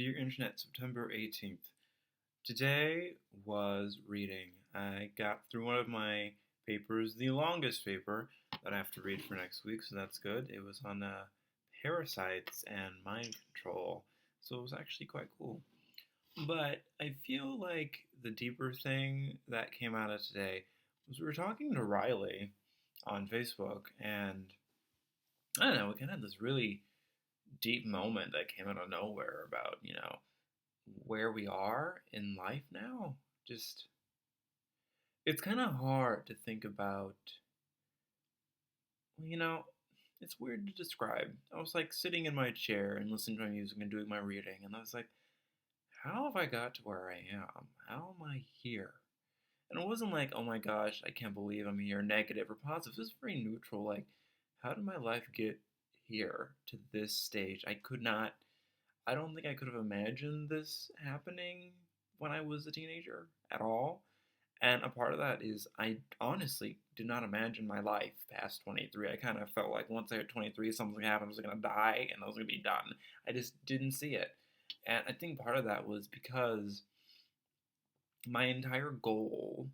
Dear Internet, September 18th. Today was reading. I got through one of my papers, the longest paper that I have to read for next week, so that's good. It was on parasites and mind control, so it was actually quite cool. But I feel like the deeper thing that came out of today was we were talking to Riley on Facebook, and I don't know, we kind of had this really deep moment that came out of nowhere about, where we are in life now. Just, it's kind of hard to think about, you know, it's weird to describe. I was like sitting in my chair and listening to my music and doing my reading, and I was like, how have I got to where I am? How am I here? And it wasn't like, oh my gosh, I can't believe I'm here, negative or positive. It was very neutral. Like, how did my life get here to this stage? I don't think I could have imagined this happening when I was a teenager at all. And a part of that is I honestly did not imagine my life past 23. I kind of felt like once I hit 23, something happened, I was going to die, and I was going to be done. I just didn't see it. And I think part of that was because my entire goal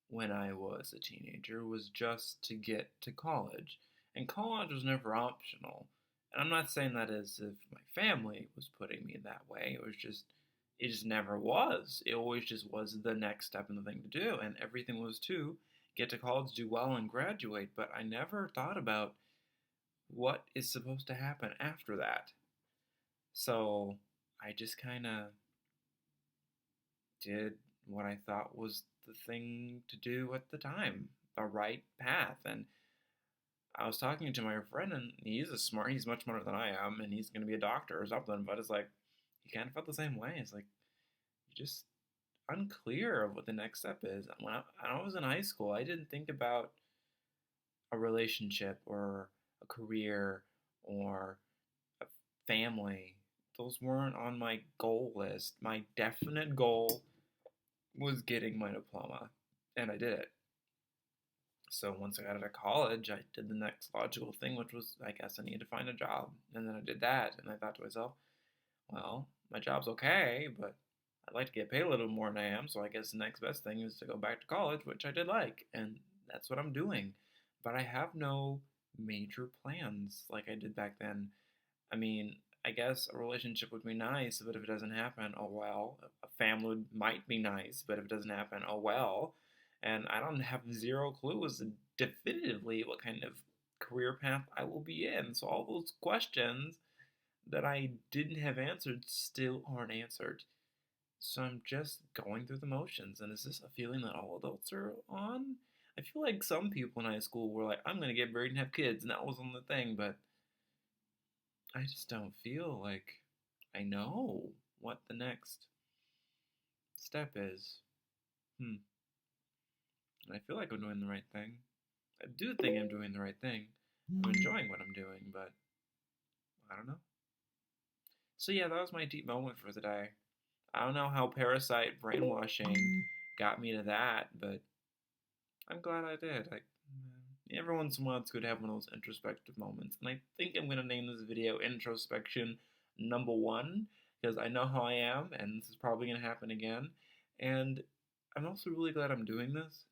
when I was a teenager was just to get to college. And college was never optional. And I'm not saying that as if my family was putting me that way. It just never was. It always just was the next step and the thing to do. And everything was to get to college, do well, and graduate. But I never thought about what is supposed to happen after that. So I just kind of did what I thought was the thing to do at the time, the right path. And I was talking to my friend, and he's much smarter than I am, and he's going to be a doctor or something. But it's like, he kind of felt the same way. It's like, you're just unclear of what the next step is. When I was in high school, I didn't think about a relationship or a career or a family. Those weren't on my goal list. My definite goal was getting my diploma, and I did it. So once I got out of college, I did the next logical thing, which was, I guess I need to find a job. And then I did that, and I thought to myself, well, my job's okay, but I'd like to get paid a little more than I am, so I guess the next best thing is to go back to college, which I did like, and that's what I'm doing. But I have no major plans like I did back then. I mean, I guess a relationship would be nice, but if it doesn't happen, oh well. A family might be nice, but if it doesn't happen, oh well. And I don't have zero clue as to definitively what kind of career path I will be in. So all those questions that I didn't have answered still aren't answered. So I'm just going through the motions. And is this a feeling that all adults are on? I feel like some people in high school were like, I'm going to get married and have kids, and that wasn't the thing, but I just don't feel like I know what the next step is. And I feel like I'm doing the right thing. I do think I'm doing the right thing. I'm enjoying what I'm doing, but I don't know. So yeah, that was my deep moment for the day. I don't know how parasite brainwashing got me to that, but I'm glad I did. Every once in a while, it's good to have one of those introspective moments. And I think I'm going to name this video Introspection number 1, because I know how I am, and this is probably going to happen again. And I'm also really glad I'm doing this.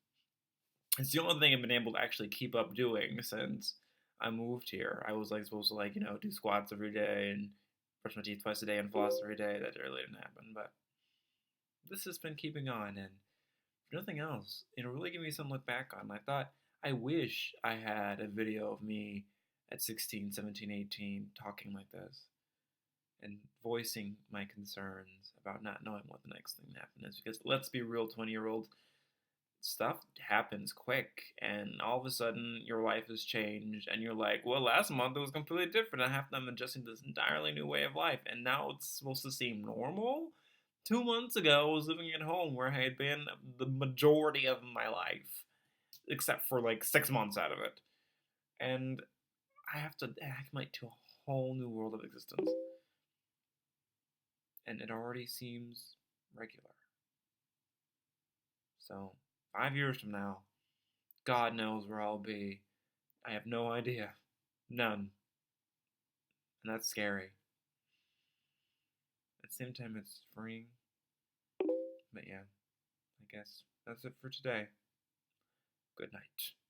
It's the only thing I've been able to actually keep up doing since I moved here. I was like supposed to do squats every day and brush my teeth twice a day and floss every day. That really didn't happen, but this has been keeping on, and if nothing else, it'll really give me something to look back on. I wish I had a video of me at 16, 17, 18 talking like this and voicing my concerns about not knowing what the next thing to happen is. Because let's be real, 20-year-old, stuff happens quick, and all of a sudden your life has changed, and you're like, well, last month it was completely different. I have to I'm adjusting to this entirely new way of life, and now it's supposed to seem normal. 2 months ago, I was living at home where I had been the majority of my life, except for like 6 months out of it. And I have to acclimate to a whole new world of existence. And it already seems regular. So, 5 years from now, God knows where I'll be. I have no idea. None. And that's scary. at the same time, it's freeing. But yeah, I guess that's it for today. Good night.